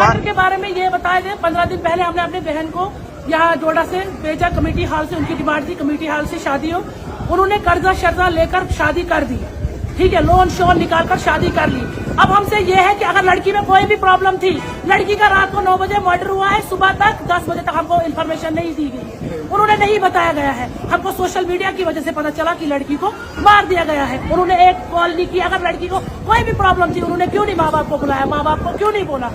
Murder के बारे में ये बताया गया। 15 दिन पहले हमने अपने बहन को यहाँ डोडा से भेजा, कमेटी हॉल से। उनकी डिमांड थी कमेटी हॉल से शादी हो। उन्होंने कर्जा शर्जा लेकर शादी कर दी, ठीक है, लोन शोन निकाल कर शादी कर ली। अब हमसे ये है कि अगर लड़की में कोई भी प्रॉब्लम थी, लड़की का रात को 9 बजे मर्डर हुआ है, सुबह तक 10 बजे तक हमको इन्फॉर्मेशन नहीं दी गई है, उन्होंने नहीं बताया गया है। हमको सोशल मीडिया की वजह से पता चला कि लड़की को मार दिया गया है। उन्होंने एक कॉल नहीं की। अगर लड़की को कोई भी प्रॉब्लम थी, उन्होंने क्यों नहीं माँ बाप को बुलाया? माँ बाप को क्यों नहीं बोला?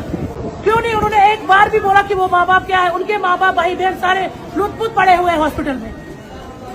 क्यों नहीं उन्होंने एक बार भी बोला कि वो माँ बाप क्या है? उनके माँ बाप भाई बहन सारे लुटपुट पड़े हुए हैं हॉस्पिटल में,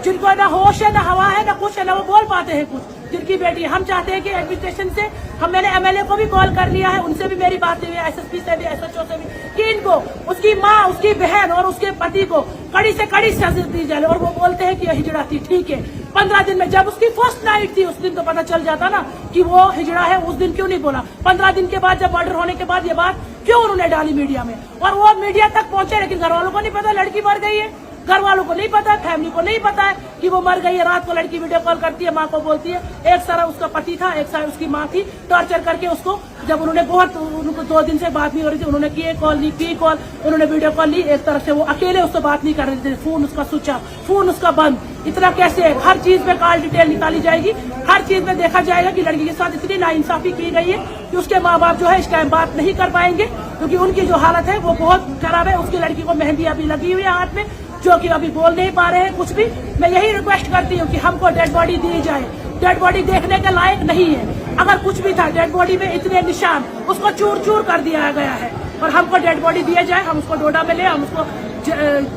जिनको ना होश है, ना हवा है, ना कुछ है, ना वो बोल पाते हैं कुछ। जिनकी बेटी, हम चाहते हैं कि एडमिनिस्ट्रेशन से, मैंने एमएलए को भी कॉल कर लिया है, उनसे भी मेरी बात हुई है, एसएसपी से भी, एसएचओ से भी, कि इनको, उसकी माँ, उसकी बहन और उसके पति को कड़ी से कड़ी सजा दी जाए। और वो बोलते हैं कि ये हिजड़ा थी, ठीक है, 15 दिन में, जब उसकी फर्स्ट नाइट थी उस दिन तो पता चल जाता ना कि वो हिजड़ा है। उस दिन क्यों नहीं बोला? 15 दिन के बाद, जब मर्डर होने के बाद ये बात क्यों उन्होंने डाली मीडिया में? और वो मीडिया तक पहुंचे, लेकिन घर वालों को नहीं पता लड़की मर गई है, घर वालों को नहीं पता, फैमिली को नहीं पता है कि वो मर गई है। रात को लड़की वीडियो कॉल करती है, माँ को बोलती है। एक सारा उसका पति था, एक सारा उसकी माँ थी, टॉर्चर करके उसको, जब उन्होंने उनको 2 दिन से बात नहीं हो रही थी, उन्होंने किए कॉल, नहीं की कॉल, उन्होंने वीडियो कॉल ली, एक तरफ से वो अकेले उससे बात नहीं कर रहे थे, फोन उसका स्विच ऑफ, फोन उसका बंद। इतना कैसे? हर चीज में कॉल डिटेल निकाली जाएगी, हर चीज में देखा जाएगा कि लड़की के साथ इतनी नाइंसाफी की गई है कि उसके माँ बाप जो है इस टाइम बात नहीं कर पाएंगे, क्योंकि उनकी जो हालत है वो बहुत खराब है। उसकी लड़की को मेहंदी अभी लगी हुई है हाथ में, जो कि अभी बोल नहीं पा रहे हैं कुछ भी। मैं यही रिक्वेस्ट करती हूँ कि हमको डेड बॉडी दी जाए। डेड बॉडी देखने के लायक नहीं है। अगर कुछ भी था, डेड बॉडी में इतने निशान, उसको चूर चूर कर दिया गया है। और हमको डेड बॉडी दिया जाए, हम उसको डोडा में ले, हम उसको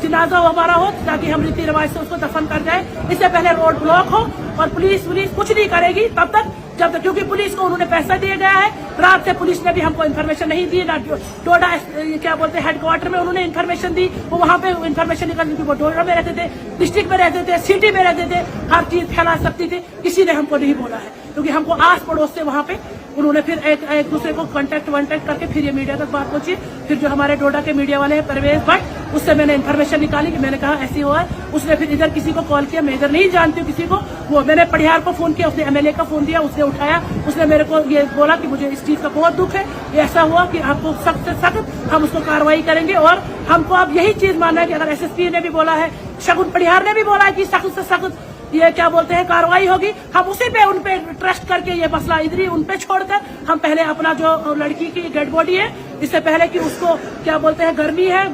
जनाजा हमारा हो, ताकि हम रीति रिवाज से उसको दफन कर जाए। इससे पहले रोड ब्लॉक हो और पुलिस कुछ नहीं करेगी तब तक, जब तक, क्योंकि पुलिस को उन्होंने पैसा दिया गया है। रात से पुलिस ने भी हमको इन्फॉर्मेशन नहीं दी, ना डोडा क्या बोलते हैं हेडक्वार्टर में उन्होंने इन्फॉर्मेशन दी, वो वहाँ पे इन्फॉर्मेशन निकल, क्योंकि वो डोडा में रहते थे, डिस्ट्रिक्ट में रहते थे, सिटी में रहते थे, हर चीज फैला सकती थी। किसी ने हमको नहीं बोला है, क्योंकि हमको आस पड़ोस से वहाँ पे उन्होंने फिर एक दूसरे को कांटेक्ट करके फिर ये मीडिया तक बात पहुंची। फिर जो हमारे डोडा के मीडिया वाले हैं परवेज भट्ट, उससे मैंने इन्फॉर्मेशन निकाली कि मैंने कहा ऐसी हुआ है। उसने फिर इधर किसी को कॉल किया, मैं इधर नहीं जानती हूँ किसी को, वो मैंने पटियार को फोन किया, उसने एमएलए का फोन दिया, उसने उठाया, उसने मेरे को ये बोला कि मुझे इस चीज का बहुत दुख है, ऐसा हुआ कि आपको सख्त से सख्त हम उसको कार्रवाई करेंगे। और हमको अब यही चीज मानना है कि अगर एसएसपी ने भी बोला है, शगुन पटियार ने भी बोला है कि सख्त से सख्त ये क्या बोलते हैं कार्रवाई होगी, हम उसी पे उन पे ट्रस्ट करके ये मसला इधर ही उन पे छोड़कर हम पहले अपना जो लड़की की डेड बॉडी है, इससे पहले कि उसको क्या बोलते हैं गर्मी है,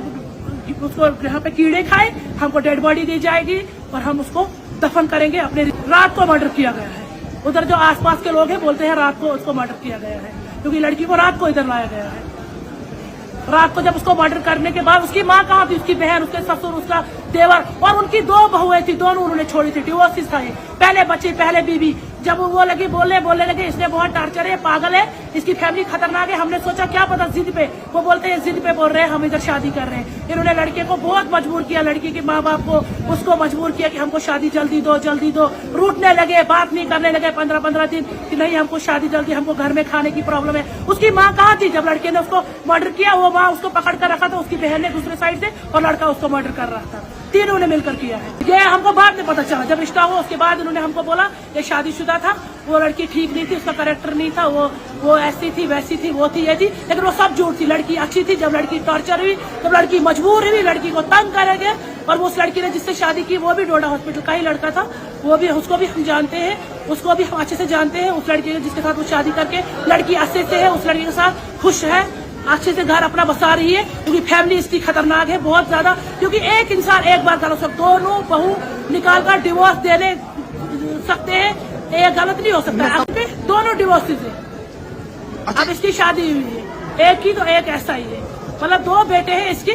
उसको यहाँ पे कीड़े खाए, हमको डेड बॉडी दी जाएगी और हम उसको दफन करेंगे। अपने रात को मर्डर किया गया है, उधर जो आसपास के लोग हैं बोलते हैं रात को उसको मर्डर किया गया है, क्योंकि लड़की को रात को इधर लाया गया है। रात को जब उसको मर्डर करने के बाद उसकी माँ कहाँ थी, उसकी बहन, उसके ससुर, उसका देवर और उनकी 2 बहुएं थी, दोनों उन्होंने छोड़ी थी, डिवोर्सिस था ये, पहले बच्चे, पहले बीवी। जब वो लगी बोलने लगे इसने बहुत टार्चर है, पागल है, इसकी फैमिली खतरनाक है, हमने सोचा क्या पता जिद पे, वो बोलते हैं जिद पे बोल रहे हैं, हम इधर शादी कर रहे हैं। इन्होंने लड़के को बहुत मजबूर किया, लड़की के माँ बाप को, उसको मजबूर किया कि हमको शादी जल्दी दो, जल्दी दो। रूठने लगे, बात नहीं करने लगे 15-15 दिन कि नहीं हमको शादी जल्दी, हमको घर में खाने की प्रॉब्लम है। उसकी माँ कहाँ थी जब लड़के ने उसको मर्डर किया? वो माँ उसको पकड़ कर रखा था, उसकी बहन ने दूसरे साइड से, और लड़का उसको मर्डर कर रहा था। तीनों ने मिलकर किया है। ये हमको बाद में पता चला, जब रिश्ता हुआ उसके बाद उन्होंने हमको बोला ये शादीशुदा था, वो लड़की ठीक नहीं थी, उसका कैरेक्टर नहीं था, वो ऐसी थी, वैसी थी, वो थी, ये थी, लेकिन वो सब झूठ थी। लड़की अच्छी थी, जब लड़की टॉर्चर हुई, जब लड़की मजबूर हुई, लड़की को तंग करेंगे। और उस लड़की ने जिससे शादी की वो भी डोडा हॉस्पिटल का ही लड़का था, वो भी, उसको भी हम जानते हैं, उसको भी हम अच्छे से जानते हैं। उस लड़की जिसके साथ वो शादी करके लड़की अच्छे से है, उस लड़की के साथ खुश है, अच्छे से घर अपना बसा रही है, क्योंकि फैमिली इसकी खतरनाक है बहुत ज्यादा। क्योंकि एक इंसान एक बार गलत, सब दोनों बहू निकाल कर डिवोर्स देने सकते हैं, ये गलत नहीं हो सकता। दोनों डिवोर्स है, अब इसकी शादी हुई है, एक ही तो एक ऐसा ही है, मतलब 2 बेटे हैं इसकी।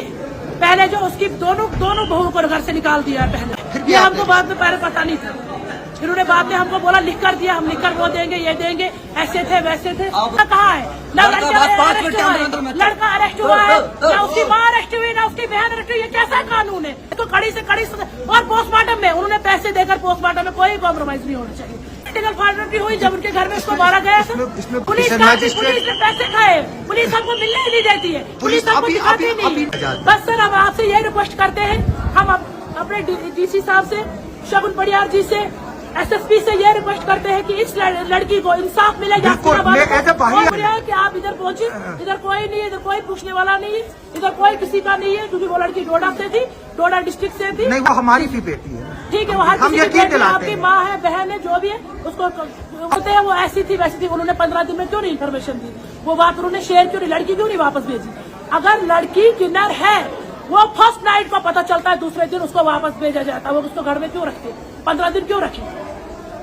पहले जो उसकी दोनों बहू को घर से निकाल दिया है पहले, ये हमको बाद में पहले पता नहीं था। इन्होंने बाद में हमको बोला लिख कर दिया, हम लिख कर वो देंगे, ये देंगे, ऐसे थे वैसे थे। कहाँ है? ना लड़का अरेस्ट हुआ है, ना उसकी माँ अरेस्ट हुई, ना उसकी बहन अरेस्ट हुई। ये कैसा कानून है? तो कड़ी से कड़ी। और पोस्टमार्टम में उन्होंने पैसे देकर पोस्टमार्टम में कोई कॉम्प्रोमाइज नहीं होना चाहिए। भी हुई जब उनके घर में उसको मारा गया था, पुलिस ने पैसे खाए, पुलिस हमको मिलने ही नहीं देती है, पुलिस हमको दिखाती नहीं। बस सर हम आपसे यही रिक्वेस्ट करते हैं, हम अपने डीसी साहब से, शगुन पटियार जी से, एसएसपी से ये रिक्वेस्ट करते हैं कि इस लड़की को इंसाफ मिले। कि आप इधर पहुंचे, इधर कोई नहीं है, इधर कोई पूछने वाला नहीं है, इधर कोई किसी का नहीं है, क्योंकि वो लड़की डोडा से थी, डोडा डिस्ट्रिक्ट से थी। नहीं, वो हमारी भी बेटी है, ठीक है, वो हर किसी की बेटी है, आपकी माँ है, बहन है, जो भी है, उसको बोलते हैं वो ऐसी थी वैसी थी। उन्होंने 15 दिन में क्यों नहीं इन्फॉर्मेशन दी? वो बात उन्होंने शेयर क्यों नहीं? लड़की क्यों नहीं वापस भेजी? अगर लड़की किन्नर है, वो फर्स्ट नाइट को पता चलता है, दूसरे दिन उसको वापस भेजा जाता है। वो उसको घर में क्यों रखते? 15 दिन क्यों रखे?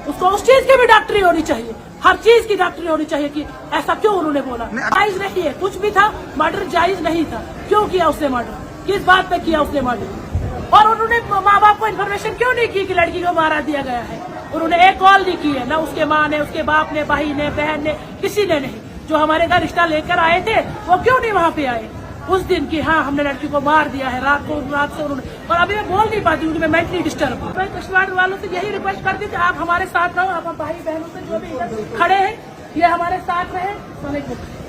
उसको उस चीज की भी डॉक्टरी होनी चाहिए, हर चीज की डॉक्टरी होनी चाहिए कि ऐसा क्यों उन्होंने बोला। जायज नहीं है, कुछ भी था, मर्डर जायज नहीं था। क्यों किया उसने मर्डर? किस बात पे किया उसने मर्डर? और उन्होंने माँ बाप को इन्फॉर्मेशन क्यों नहीं की कि लड़की को मारा दिया गया है? उन्होंने एक कॉल नहीं की है, ना उसके माँ ने, उसके बाप ने, भाई ने, बहन ने, किसी ने नहीं। जो हमारे घर रिश्ता लेकर आए थे वो क्यों नहीं वहाँ पे आए उस दिन की? हाँ, हमने लड़की को मार दिया है रात से उन्होंने। और अभी मैं बोल नहीं पाती हूँ, मैं मेंटली डिस्टर्ब हूँ। मैं कश्मीर वालों से यही रिक्वेस्ट करती थी, आप हमारे साथ रहो, आप भाई बहनों से जो भी इधर खड़े हैं ये हमारे साथ रहे,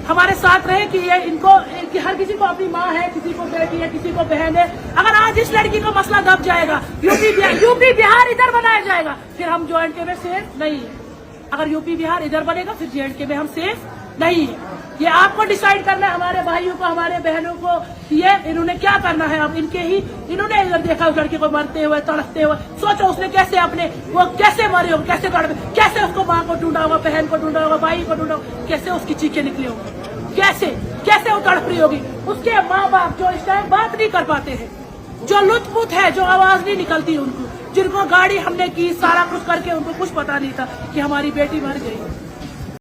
हमारे साथ रहे कि ये इनको कि हर किसी को अपनी माँ है, किसी को बेटी है, किसी को बहन है। अगर आज इस लड़की को मसला दब जाएगा, यूपी बिहार इधर बनाया जाएगा, फिर हम JNK में सेफ नहीं है। अगर यूपी बिहार इधर बनेगा, फिर JNK में हम सेफ नहीं है। ये आपको डिसाइड करना है, हमारे भाइयों को, हमारे बहनों को। ये इन्होंने क्या करना है? अब इन्होंने इधर देखा उस लड़के को मरते हुए, तड़पते हुए। सोचो उसने कैसे वो कैसे मरे हो, कैसे तड़पे, कैसे उसको माँ को ढूंढा होगा, बहन को ढूंढा होगा, भाई को ढूंढा होगा, कैसे उसकी चीखें निकली होगी, कैसे वो तड़प रही होगी। उसके माँ बाप जो इस टाइम बात नहीं कर पाते हैं, जो लुत्फुत है, जो आवाज नहीं निकलती उनको, जिनको गाड़ी हमने की, सारा कुछ करके उनको कुछ पता नहीं था कि हमारी बेटी मर गई।